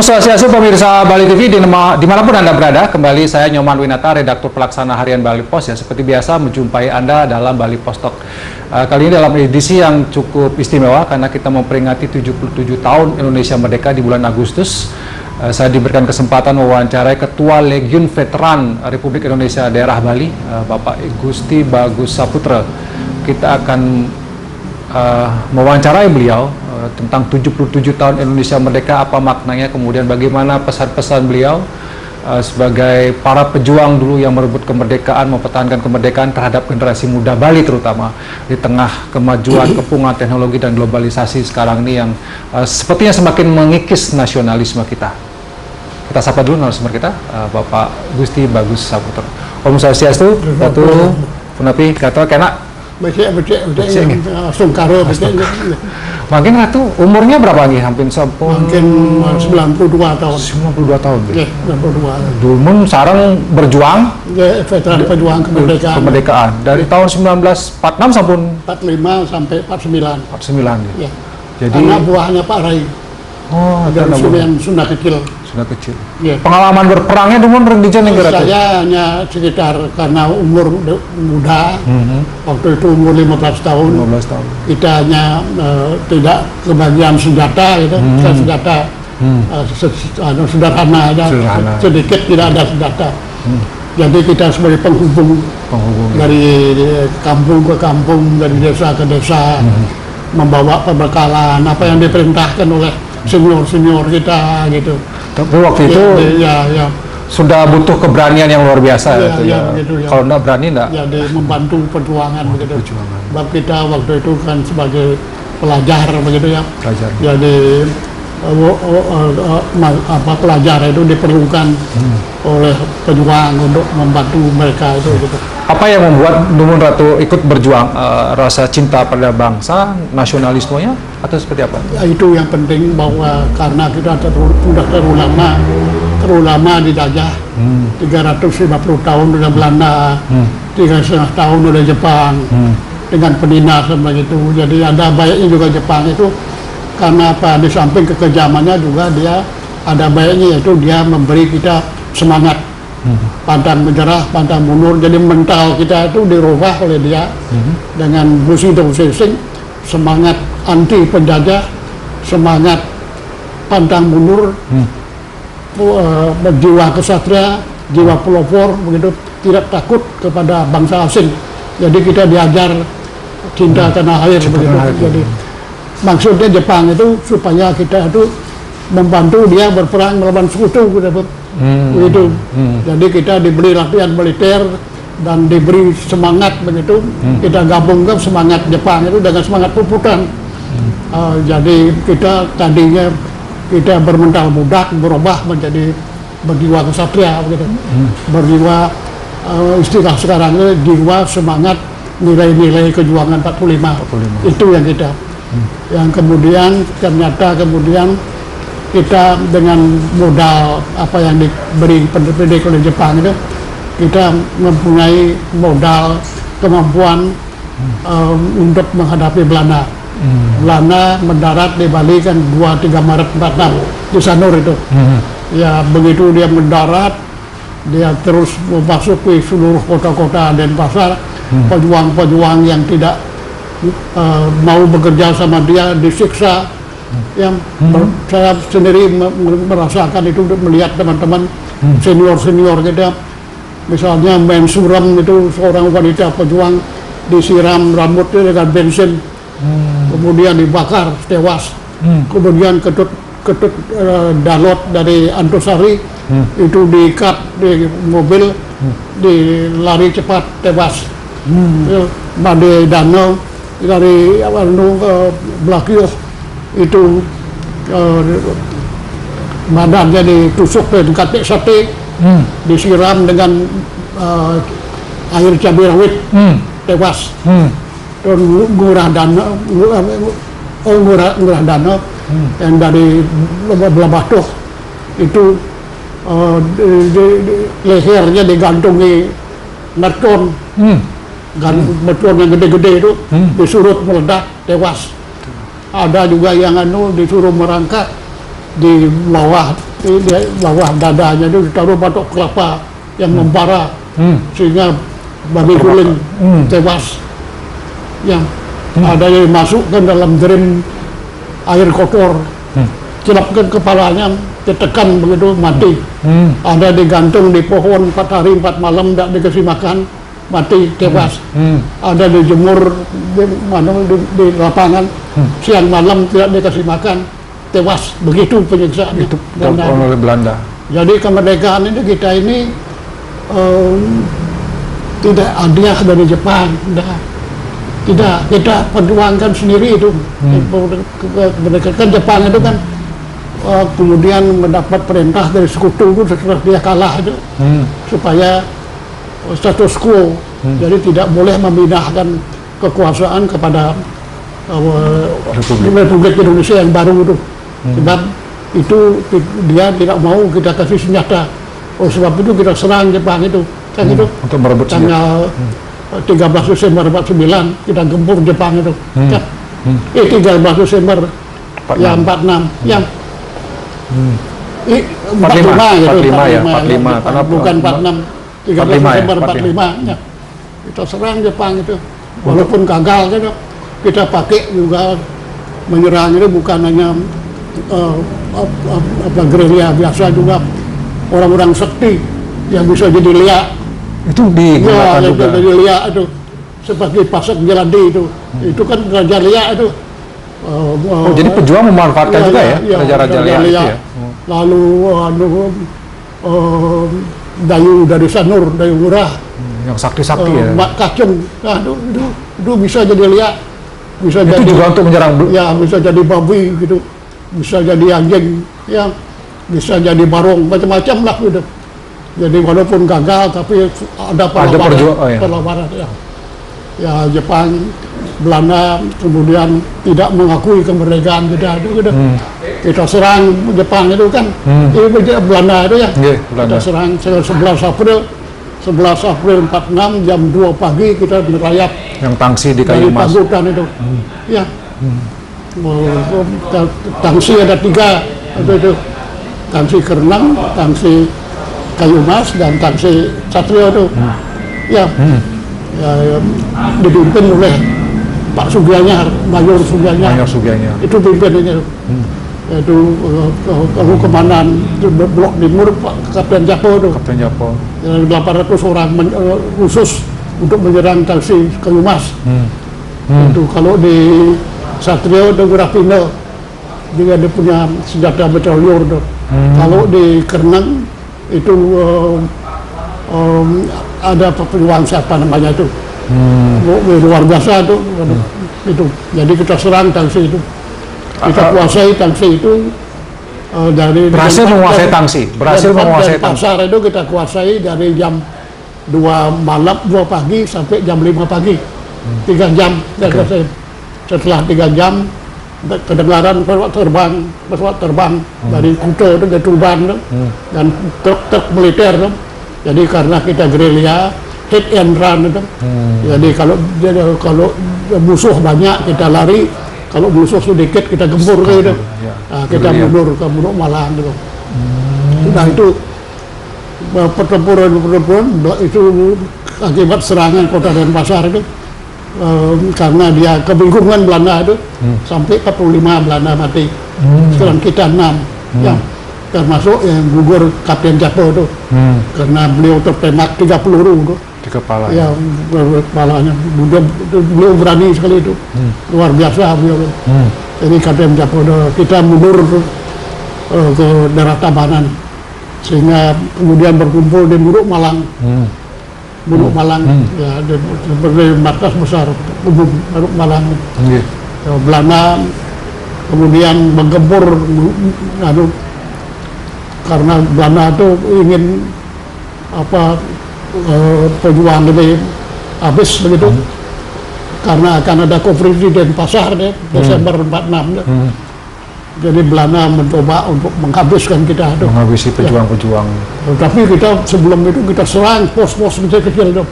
Om Swastiastu, pemirsa Bali TV dimanapun Anda berada, kembali saya Nyoman Winata, redaktur pelaksana harian Bali Post, ya, seperti biasa menjumpai Anda dalam Bali Post Talk. Kali ini dalam edisi yang cukup istimewa karena kita memperingati 77 tahun Indonesia Merdeka di bulan Agustus. Saya diberikan kesempatan mewawancarai Ketua Legiun Veteran Republik Indonesia Daerah Bali, Bapak Gusti Bagus Saputra. Kita akan mewawancarai beliau tentang 77 tahun Indonesia Merdeka, apa maknanya, kemudian bagaimana pesan-pesan beliau sebagai para pejuang dulu yang merebut kemerdekaan, mempertahankan kemerdekaan terhadap generasi muda Bali terutama di tengah kemajuan, kepungan teknologi dan globalisasi sekarang ini yang sepertinya semakin mengikis nasionalisme kita. Kita sapa dulu narasumber kita, Bapak Gusti Bagus Saputra. Om Swastiastu, Ratu Punapi, Kata Kena. Sungkaro, Mungkin Ratu umurnya berapa lagi? Hampir sampun mungkin 92 tahun. 92 tahun. Oke, 92. Dulu sarang berjuang, Veteran pejuang kemerdekaan. Kemerdekaan dari tahun 1946 sampun 45 sampai 49. 49 ya. Ya. Jadi anak buahnya Pak Rai. Oh, dari yang Sunda kecil. Sudah kecil. Ya. Pengalaman berperangnya dulu rendijan yang kira-kira. Saya hanya sekitar karena umur muda, waktu itu umur 15 tahun. 15 tahun. Kita hanya tidak kebagian senjata, gitu. Senjata sederhana aja, sedikit tidak ada senjata. Jadi kita sebagai penghubung dari kampung ke kampung, dari desa ke desa, membawa perbekalan apa yang diperintahkan oleh senior kita gitu. Tapi waktu itu sudah butuh keberanian yang luar biasa ya. Gitu, kalau enggak berani enggak. Jadi membantu perjuangan begitu. Sebab kita waktu itu kan sebagai pelajar begitu ya. Pelajar. Jadi pelajar itu diperlukan oleh pejuang untuk membantu mereka itu gitu. Apa yang membuat Nuwun Ratu ikut berjuang? Rasa cinta pada bangsa, nasionalismenya, atau seperti apa? Ya, itu yang penting, bahwa karena kita sudah terlalu lama dijajah, 350 tahun oleh Belanda, 3,5 tahun oleh Jepang, dengan penindasan begitu. Jadi ada baiknya juga Jepang itu, karena apa, di samping kekejamannya juga dia ada baiknya, yaitu dia memberi kita semangat. Pantang menyerah, pantang mundur. Jadi mental kita itu dirubah oleh dia dengan musik-musik, semangat anti penjajah, semangat pantang mundur, jiwa kesatria, jiwa pelopor begitu, tidak takut kepada bangsa asing. Jadi kita diajar cinta tanah air begitu. Jadi maksudnya Jepang itu supaya kita itu membantu dia berperang melawan sekutu gitu. Begitu. Jadi kita diberi latihan militer dan diberi semangat begitu. Kita gabungkan semangat Jepang itu dengan semangat puputan. Jadi kita tadinya kita bermental budak berubah menjadi berjiwa kesatria begitu. Berjiwa istilah sekarang itu jiwa semangat nilai-nilai kejuangan 45. Itu yang kita. Yang kemudian ternyata kita dengan modal apa yang diberi pendidik oleh Jepang itu, kita mempunyai modal kemampuan untuk menghadapi Belanda. Belanda mendarat di Bali kan 2-3 Maret 46 di Sanur itu. Ya begitu dia mendarat, dia terus memasuki seluruh kota-kota Denpasar. Pejuang-pejuang yang tidak mau bekerja sama dia disiksa. Yang saya sendiri merasakan itu, melihat teman-teman senior kita, misalnya main suram itu, seorang wanita pejuang disiram rambutnya dengan bensin, kemudian dibakar tewas, kemudian ketut Dalot dari Antasari itu diikat di mobil, dilari cepat tewas. Badai Danau dari Blakio itu badannya ditusuk dengan katik sate, disiram dengan air cabai rawit, tewas. Dan Ngurah Danau yang dari Belabatuh itu lehernya digantungi mercon, mercon yang gede-gede itu disurut meledak, tewas. Ada juga yang disuruh merangkak di bawah di bawah dadanya itu ditaruh batok kelapa yang membara sehingga babi guling tewas. Yang ada yang masukkan dalam drum air kotor, celapkan kepalanya, ditekan begitu mati. Ada digantung di pohon 4 hari 4 malam tidak dikasih makan, mati tewas. Ada dijemur di lapangan siang malam tidak dikasih makan, tewas. Begitu penyiksaannya. Itu oleh Belanda. Jadi kemerdekaan ini kita ini tidak hadiah dari Jepang, tidak, kita perjuangkan sendiri itu. Kemerdekaan Jepang itu kan kemudian mendapat perintah dari sekutu itu setelah dia kalah itu supaya status quo, jadi tidak boleh memindahkan kekuasaan kepada Republik Indonesia yang baru itu. Sebab itu dia tidak mau kita kasih senjata. Sebab itu kita serang Jepang itu kan itu untuk merebut tanggal 13 Desember 49 kita gempur Jepang itu kan. 13 Desember ya 46 yang 45 gitu, 45 ya, 45 karena bukan 46, 13 Desember 45 ya. Kita serang Jepang itu walaupun gagal gitu, kita pakai juga menyerang itu bukan hanya gerilya biasa, juga orang-orang sakti yang bisa jadi liak. Itu digunakan juga. Jadi liak itu sebagai pasek jeladi itu kan raja liak itu. Jadi pejuang memanfaatkan juga ya raja-raja liak itu ya. Lalu Dayu dari Sanur, Dayu Murah, yang sakti-sakti ya. Mak Kacung, nah itu bisa jadi liak, bisa itu jadi juga untuk menyerang ya, bisa jadi babi gitu, bisa jadi anjing, ya bisa jadi barong, macam-macam lah gitu. Jadi walaupun gagal tapi ada perlawanan ya. Ya Jepang, Belanda kemudian tidak mengakui kemerdekaan kita itu gitu. Kita serang Jepang itu kan, ini Belanda itu ya. Kita serang 11 April 46 jam 2 pagi kita merayap yang tangsi di Kayu Mas. Dari Pagutan itu. Ya. Tangsi ada 3 itu. Tangsi Kerenang, tangsi Kayu Mas, dan tangsi Satrio itu. Ya. Ya, dipimpin oleh Pak Sugianyar, Mayor Sugianyar. Itu pimpinannya. Itu kalau komandan Blok Timur Pak Kapten Japo itu. 800 orang khusus untuk menyerang tangsi Kayu Mas. Itu kalau di Satrio itu Grafino, dia punya senjata meteor itu. Kalau di Kerenang itu ada pejuang siapa namanya itu, luar biasa itu. Jadi kita serang tangsi itu, kita kuasai tangsi itu dari berhasil menguasai tangsi, pasar itu kita kuasai dari jam 2 malam 2 pagi sampai jam 5 pagi, 3 jam. Setelah 3 jam kedengaran pesawat terbang dari Kuto itu ke Tuban dan truk militer itu. Jadi karena kita gerilya hit and run itu, jadi kalau musuh banyak kita lari, kalau musuh sedikit kita gempur gitu. Nah, kita mundur ke Munuk Malang gitu. Nah itu pertempuran itu akibat serangan kota Denpasar itu, karena dia kebingungan Belanda itu sampai 45 Belanda mati, sekarang kita 6 ya. Termasuk yang gugur Kapten Japo itu, karena beliau tertembak 3 peluru itu di kepala. Ya, kepalanya. Beliau berani sekali itu, luar biasa beliau. Jadi Kapten Japo itu, kita mundur ke daerah Tabanan, sehingga kemudian berkumpul di Munuk Malang. Munuk Malang, ya, sebagai markas besar umum Munuk Malang. Belanda kemudian menggempur karena Belanda itu ingin pejuang ini habis begitu, karena akan ada konferensi di Denpasar Desember 46 jadi Belanda mencoba untuk menghabiskan kita itu, menghabisi pejuang-pejuang. Tapi kita sebelum itu kita serang pos-pos kecil-kecil itu,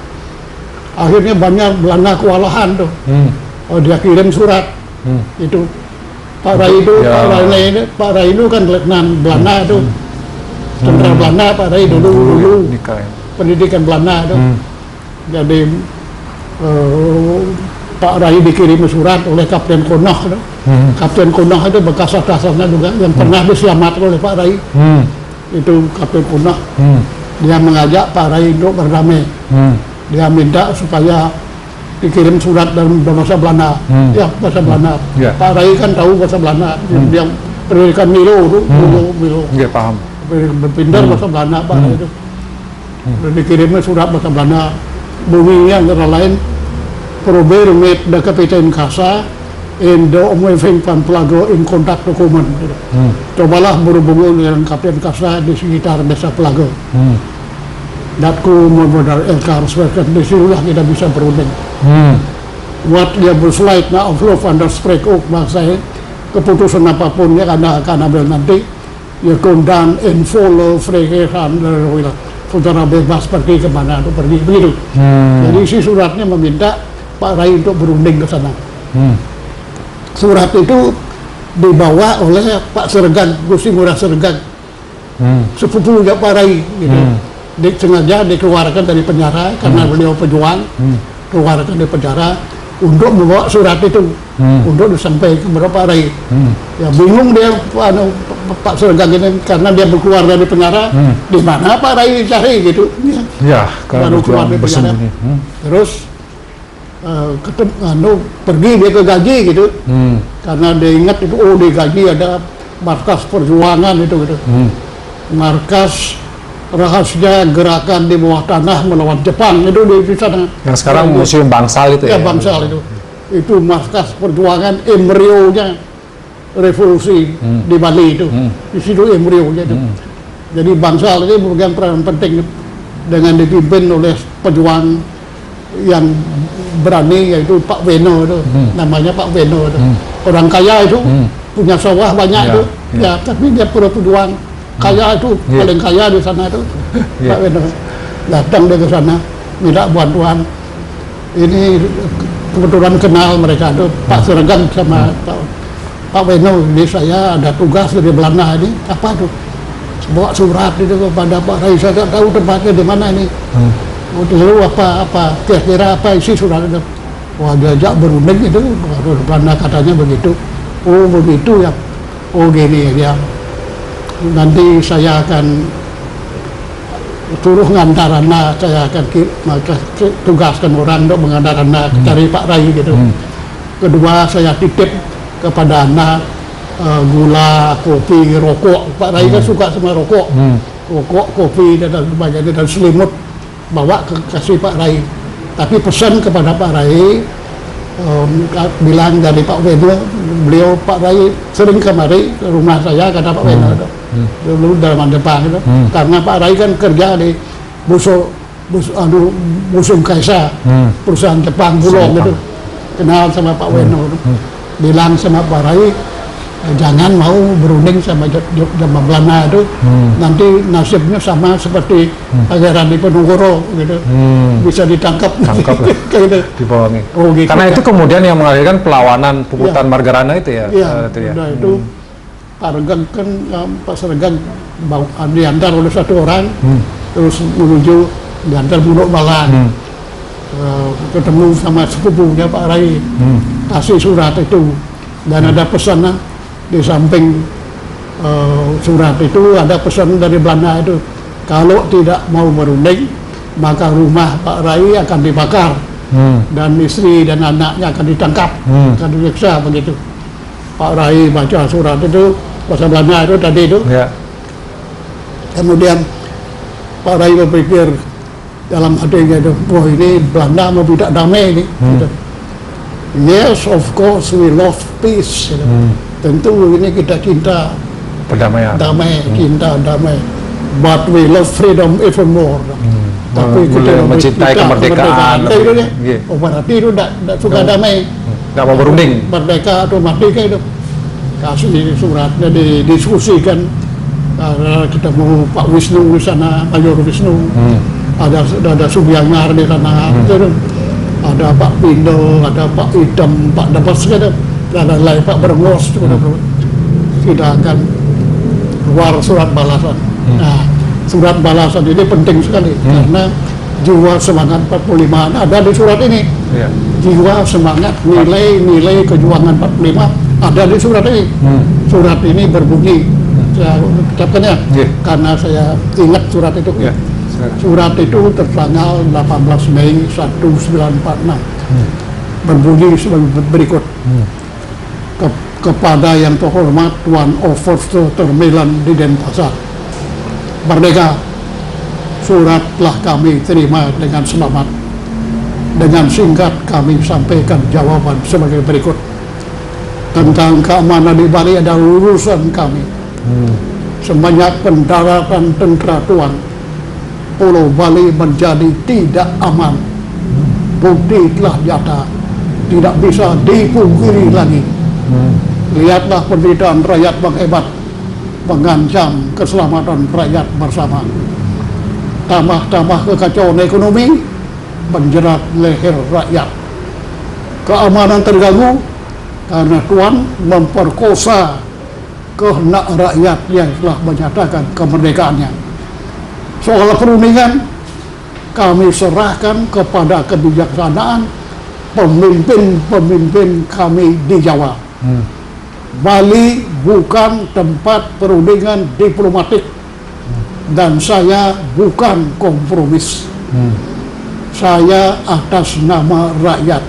akhirnya banyak Belanda kewalahan tuh. Dia kirim surat itu Pak Rai itu, Pak Rai kan letnan Belanda itu, tentara Belanda Pak Rai dulu nikah ya. pendidikan Belanda itu. Jadi Pak Rai dikirim surat oleh Kapten Konoh itu. Kapten Konoh itu bekas atasannya juga yang pernah diselamatkan oleh Pak Rai. Itu Kapten Konoh. Dia mengajak Pak Rai untuk berdamai. Dia minta supaya dikirim surat dalam bahasa Belanda. Ya, bahasa Belanda. Ya. Pak Rai kan tahu bahasa Belanda. Dia pendidikan Milo itu, Milo. Iya, paham. Berpindah bahasa Belanda Pak Rai itu. Dikirimnya surat bahasa Belanda. Bunyinya antara lain probeer met de kapitein Kasa en de omgeving van Plago in contact te komen. Cobalah berhubungan dengan Kapten Kasa di sekitar desa Plago. Datku modal elkaar werken, disitulah kita bisa berunding. Wat dia besluit na afloop van dat spreek ook, maar saya keputusan apapun ya karena akan ambil nanti ya dan in volle vrijheid aan de saudara bebas pergi kemana itu pergi begitu. Jadi isi suratnya meminta Pak Rai untuk berunding ke sana. Surat itu dibawa oleh Pak Sergan, Gusti Ngurah Sergan, sepupunya Pak Rai gitu. Sengaja dikeluarkan dari penjara karena beliau pejuang, keluarkan dari penjara untuk membawa surat itu untuk disampaikan kepada Pak Rai. Ya bingung dia Pak Sergan ini karena dia keluar dari penjara, di mana Pak Rai cari gitu. Ya, baru keluar dari penjara. Terus pergi dia ke Gaji gitu, karena dia ingat itu di Gaji ada markas perjuangan itu gitu, markas rahasia gerakan di bawah tanah melawan Jepang itu di sana. Yang sekarang Museum Bangsal itu ya? Ya, Bangsal itu markas perjuangan embrionya revolusi di Bali itu, di situ embrionya itu. Jadi Bangsal ini memegang peran penting dengan dipimpin oleh pejuang yang berani yaitu Pak Weno itu, namanya Pak Weno itu. Orang kaya itu, punya sawah banyak itu, ya tapi dia pura pejuang. Kaya itu, paling kaya di sana itu, Pak Weno. Datang dia ke sana, minta bantuan. Ini kebetulan kenal mereka itu, Pak Sergan sama Pak Weno. Ini saya ada tugas dari Belanda ini, apa tuh? Bawa surat itu kepada Pak Rai, saya tak tahu tempatnya di mana ini. Lalu apa kira-kira apa isi surat itu? Wah, diajak berunding itu, Belanda katanya begitu. Oh begitu ya, oh gini ya. Nanti saya akan suruh ngantar anak, saya akan tugaskan orang untuk mengantar anak cari Pak Rai gitu. Kedua saya titip kepada anak gula, kopi, rokok. Pak Rai kan suka sama rokok, rokok, kopi dan sebagainya dan selimut bawa kasih Pak Rai. Tapi pesan kepada Pak Rai, bilang dari Pak Weno, beliau Pak Rai sering kemari ke rumah saya kata Pak Weno itu. Dulu dalam Jepang itu, karena Pak Rai kan kerja di Busung Kaisa, perusahaan Jepang Bulog gitu, kenal sama Pak Weno itu. Bilang sama Pak Rai, jangan mau berunding sama Jepang Belanda itu, nanti nasibnya sama seperti Pangeran Diponegoro gitu, bisa ditangkap gitu. Dibohongi. Oh, gitu, karena itu kemudian yang melahirkan perlawanan Puputan Margarana itu ya. Itu Pak Sergan kan Pak Sergan diantar oleh satu orang, terus menuju diantar Pondok Balan, ketemu sama sepupunya Pak Rai, kasih surat itu dan ada pesan di samping surat itu ada pesan dari Belanda itu, kalau tidak mau berunding maka rumah Pak Rai akan dibakar dan istri dan anaknya akan ditangkap, akan disiksa begitu. Pak Rai baca surat itu bahasa Belanda itu tadi itu. Kemudian Pak Rai berpikir dalam hatinya itu, wah ini Belanda mau tidak damai ini. Yes, of course we love peace. Tentu ini kita cinta perdamaian, damai, cinta damai. But we love freedom even more. Tapi kita mencintai kemerdekaan. Oh berarti itu tidak suka damai. Tidak mau berunding. Merdeka atau mati kayak itu. Kasih suratnya didiskusikan. Ketemu Pak Wisnu di sana, Mayor Wisnu. Ada Subyangar di sana. Ada Pak Pindo, ada Pak Idam, Pak Dapas, dan lain Pak Berngos, tidak akan keluar surat balasan. Nah, surat balasan ini penting sekali karena jiwa semangat 45 ada di surat ini. Ya. Jiwa semangat nilai kejuangan 45 ada di surat ini. Surat ini berbunyi, saya ucapkannya karena saya ingat surat itu. Ya. Surat itu tertanggal 18 Mei 1946 berbunyi sebagai berikut. Kepada yang terhormat Tuan Overster Termilan di Denpasar, Merdeka, surat telah kami terima dengan selamat. Dengan singkat kami sampaikan jawaban sebagai berikut. Tentang keamanan di Bali ada urusan kami. Sebanyak pendaratan tentara Tuan, Pulau Bali menjadi tidak aman. Bukti telah nyata, tidak bisa dipungkiri lagi. Lihatlah penderitaan rakyat bang hebat, mengancam keselamatan rakyat bersama. Tambah-tambah kekacauan ekonomi menjerat leher rakyat. Keamanan terganggu karena Tuan memperkosa kehendak rakyat yang telah menyatakan kemerdekaannya. Soal perundingan kami serahkan kepada kebijaksanaan pemimpin-pemimpin kami di Jawa. Bali bukan tempat perundingan diplomatik dan saya bukan kompromis. Saya atas nama rakyat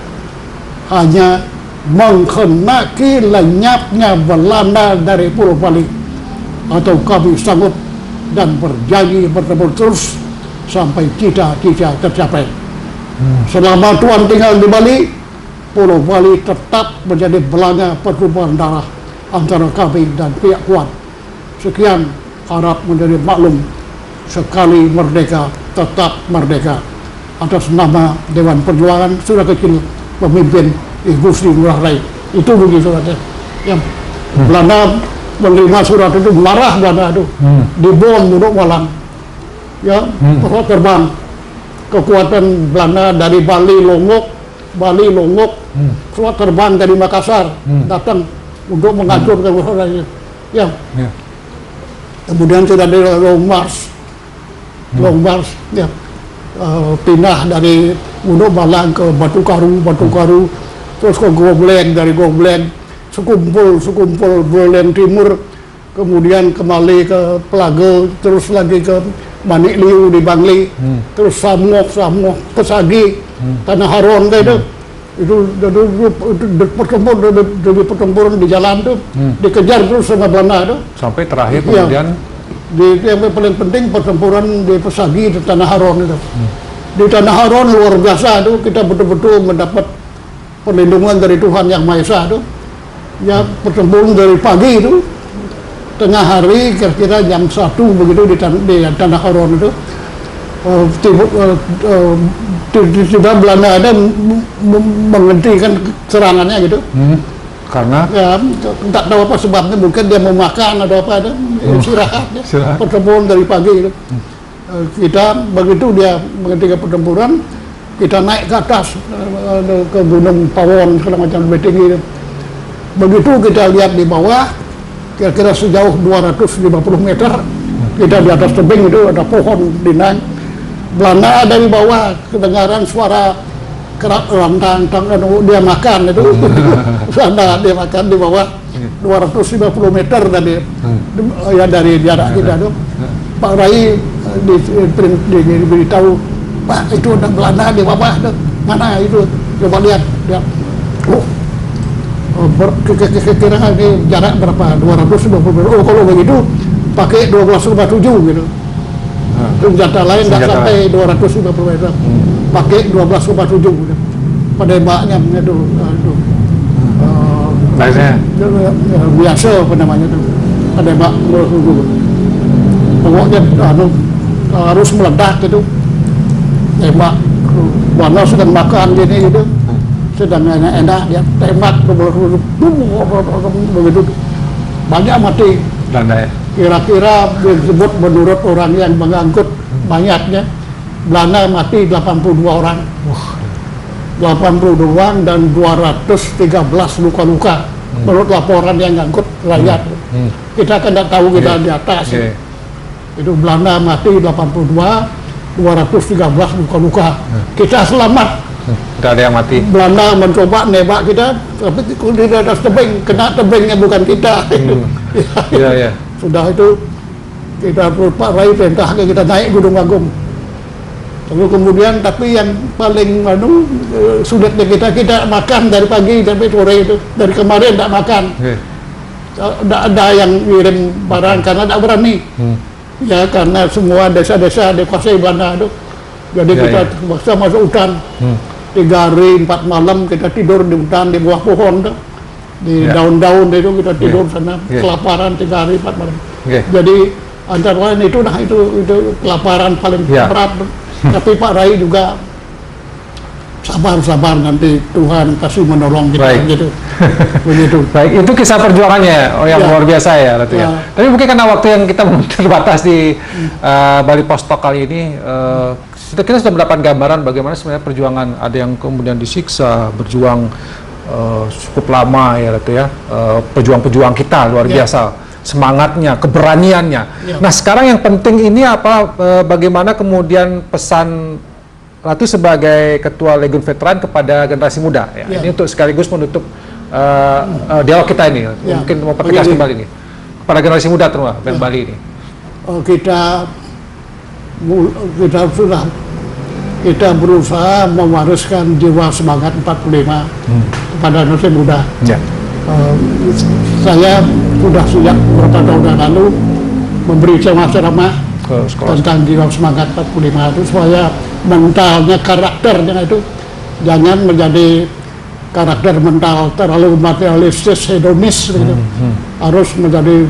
hanya menghendaki lenyapnya Belanda dari Pulau Bali, atau kami sanggup dan berjanji bertemu terus sampai cita-cita tercapai. Selama Tuan tinggal di Bali, Pulau Bali tetap menjadi belanga pertumpahan darah antara kami dan pihak Kuat. Sekian, harap menjadi maklum, sekali merdeka, tetap merdeka. Atas nama Dewan Perjuangan, Surah Kecil Pemimpin Igusti Ngurah Rai. Itu bunyi suratnya. Yang Belanda menerima surat itu, marah Belanda itu, dibom duduk malam. Ya, pesawat terbang. Kekuatan Belanda dari Bali Lombok, pesawat terbang dari Makassar, datang untuk menghancurkan Nusantara. Ya. Kemudian sudah ada Long March, ya. Pindah dari Gunung Balang ke Batu Karu, terus ke Gobleng, dari Gobleng sekumpul Berlin Timur, kemudian kembali ke Pelago, terus lagi ke Manik Liu di Bangli, terus Samok, Pesagi, Tanah Haron itu pertempuran di jalan tuh, dikejar terus sama Belanda tuh. Sampai terakhir kemudian yang paling penting pertempuran di Pesagi di Tanah Haron itu. Di Tanah Haron luar biasa tuh, kita betul-betul mendapat perlindungan dari Tuhan Yang Maha Esa tuh. Ya, pertempuran dari pagi itu, tengah hari kira-kira jam 1 begitu di Tanah Haron itu, tiba-tiba Belanda ada menghentikan serangannya gitu. Karena ya, tak tahu apa sebabnya, mungkin dia mau makan atau apa, istirahat. Pertempuran dari pagi gitu. Kita begitu dia menghentikan pertempuran, kita naik ke atas ke Gunung Pawon segala macam lebih tinggi gitu. Begitu kita lihat di bawah, kira-kira sejauh 250 meter, kita di atas tebing itu ada pohon dinang. Belanda ada di bawah, kedengaran suara kerak rantang, dia makan itu. Belanda dia makan di bawah 250 meter tadi, ya dari jarak kita itu. Pak Rai diberitahu, Pak itu ada Belanda di bawah, mana itu? Coba lihat, kira-kira jarak berapa? 250 meter. Oh, kalau begitu pakai 12,7 gitu. Senjata lain nggak sampai 250 meter. Pakai 12,7 gitu. Penembaknya itu biasa apa namanya itu. Penembak 2,7. Pokoknya harus meledak gitu. Tembak. Warna sedang makan gini gitu. Sedang enak dia tembak begitu, banyak mati. Belanda ya? Kira-kira disebut menurut orang yang mengangkut mayatnya, Belanda mati 82 orang. 82 orang dan 213 luka-luka menurut laporan yang ngangkut rakyat. Kita kan tidak tahu, kita di atas. Itu Belanda mati 82, 213 luka-luka. Kita selamat. Tidak ada yang mati. Belanda mencoba nembak kita, tapi di atas tebing, kena tebingnya bukan kita. Iya, iya. Sudah itu kita Pak Rai perintah kita naik Gunung Agung. Lalu kemudian tapi yang paling sulitnya kita makan dari pagi sampai sore itu, dari kemarin tidak makan. Tidak ada yang ngirim barang karena tidak berani. Ya karena semua desa-desa dikuasai Belanda itu. Jadi kita terpaksa masuk hutan. 3 hari 4 malam kita tidur di hutan, di bawah pohon tuh. Di daun-daun itu kita tidur sana, kelaparan 3 hari 4 malam. Jadi antara lain itu kelaparan paling berat. Tapi Pak Rai juga sabar nanti Tuhan pasti menolong kita. Gitu. Begitu. Baik, itu kisah perjuangannya yang luar biasa ya, Ratu ya. Tapi mungkin karena waktu yang kita terbatas di Bali Post Talk kali ini, kita sudah mendapat gambaran bagaimana sebenarnya perjuangan, ada yang kemudian disiksa, berjuang cukup lama ya, Ratu ya. Pejuang-pejuang kita luar biasa, semangatnya, keberaniannya. Nah, sekarang yang penting ini apa? Bagaimana kemudian pesan Ratu sebagai Ketua Legiun Veteran kepada generasi muda ya. Ini untuk sekaligus menutup dialog kita ini. Mungkin mau pertegas kembali ini kepada generasi muda terutama Bali ini. Kita berusaha mewariskan jiwa semangat 45 kepada generasi muda. Saya sudah sejak beberapa tahun yang lalu memberi ceramah tentang jiwa semangat 45 itu supaya mentalnya, karakternya itu jangan menjadi karakter mental terlalu materialistis, hedonis begitu. Harus menjadi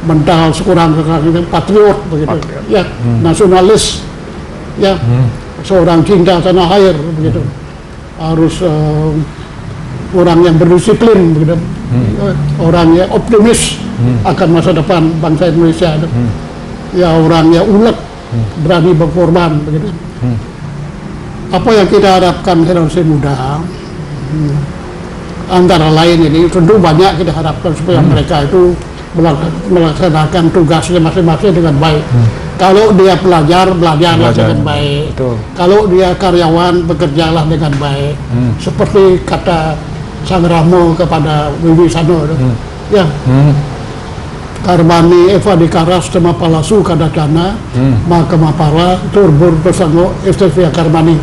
mental sekurang-kurangnya patriot begitu. Ya, nasionalis. Ya, seorang cinta tanah air begitu. Harus orang yang berdisiplin begitu. Orang yang optimis akan masa depan bangsa Indonesia itu. Ya, orang yang ulet, berani berkorban begitu. Apa yang kita harapkan generasi muda, antara lain ini tentu banyak kita harapkan supaya mereka itu melaksanakan tugasnya masing-masing dengan baik. Kalau dia belajarlah dengan baik. Kalau dia karyawan, bekerjalah dengan baik. Seperti kata Sang Ramo kepada Wibisano. Ya. Karmani Eva dikaras tema palasu kadacana, maka mapara turbur bersanggo istifia karmani.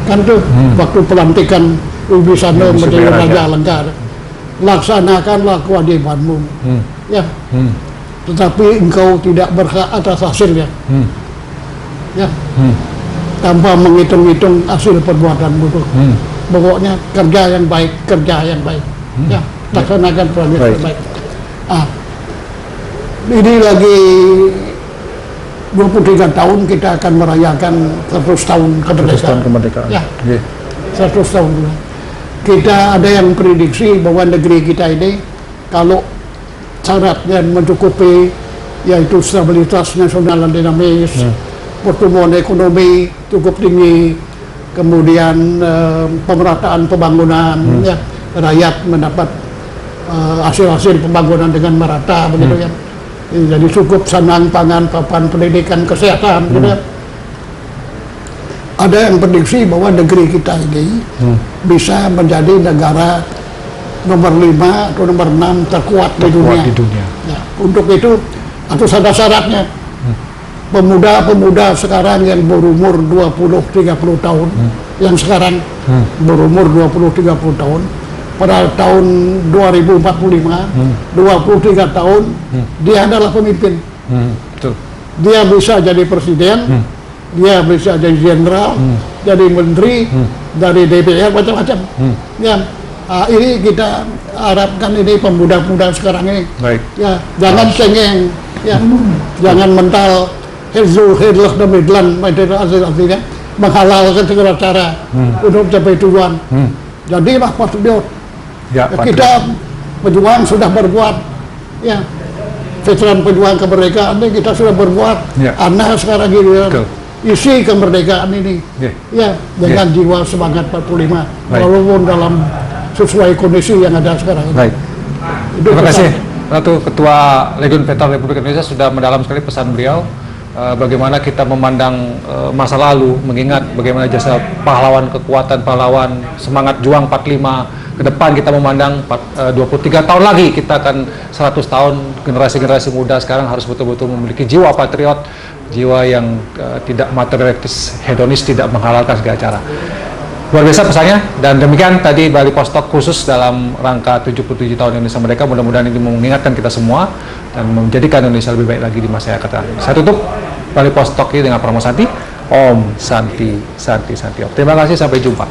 Kan tuh waktu pelantikan Wibisano menjadi Raja Alengka. Laksanakanlah kewajibanmu. Ya. Tetapi engkau tidak berhak atas hasilnya. Ya. Tanpa menghitung-hitung hasil perbuatanmu tuh. Pokoknya kerja yang baik. Ya, laksanakan kewajiban baik. Ini lagi 23 tahun kita akan merayakan 100 tahun kemerdekaan. Ya, 100 tahun. Kita ada yang prediksi bahwa negeri kita ini kalau syaratnya mencukupi, yaitu stabilitas nasional dan dinamis, pertumbuhan ekonomi cukup tinggi, kemudian pemerataan pembangunan, ya, rakyat mendapat hasil-hasil pembangunan dengan merata begitu ya. Jadi cukup sanang pangan, papan pendidikan, kesehatan gitu ya. Ada yang prediksi bahwa negeri kita ini bisa menjadi negara nomor 5 atau nomor 6 terkuat di dunia. Ya, untuk itu harus ada syaratnya. Pemuda-pemuda sekarang yang berumur 20-30 tahun, yang sekarang berumur 20-30 tahun, pada tahun 2045, 23 tahun, dia adalah pemimpin. Dia bisa jadi presiden, dia bisa jadi jenderal, jadi menteri, dari DPR, macam-macam. Ya, ini kita harapkan ini pemuda-pemuda sekarang ini. Ya, jangan cengeng, ya, jangan mental herlah demidlan, artinya menghalalkan segala cara untuk mencapai tujuan. Jadilah patriot. Ya, kita pejuang sudah berbuat, ya, veteran pejuang kemerdekaan ini kita sudah berbuat. Anak sekarang ini isi kemerdekaan ini, ya, dengan jiwa semangat 45, walaupun dalam sesuai kondisi yang ada sekarang. Baik. Terima kasih Satu Ketua Legiun Veteran Republik Indonesia sudah mendalam sekali pesan beliau, bagaimana kita memandang masa lalu, mengingat bagaimana jasa pahlawan, kekuatan pahlawan, semangat juang 45. Ke depan kita memandang 23 tahun lagi kita akan 100 tahun. Generasi-generasi muda sekarang harus betul-betul memiliki jiwa patriot, jiwa yang tidak materialistis, hedonis, tidak menghalalkan segala cara. Luar biasa pesannya, dan demikian tadi Bali Postok khusus dalam rangka 77 tahun Indonesia Merdeka. Mudah-mudahan ini mengingatkan kita semua dan menjadikan Indonesia lebih baik lagi di masa yang akan datang. Saya tutup Bali Postok ini dengan Pramono Santi. Om Santi Santi Santi Om. Terima kasih, sampai jumpa.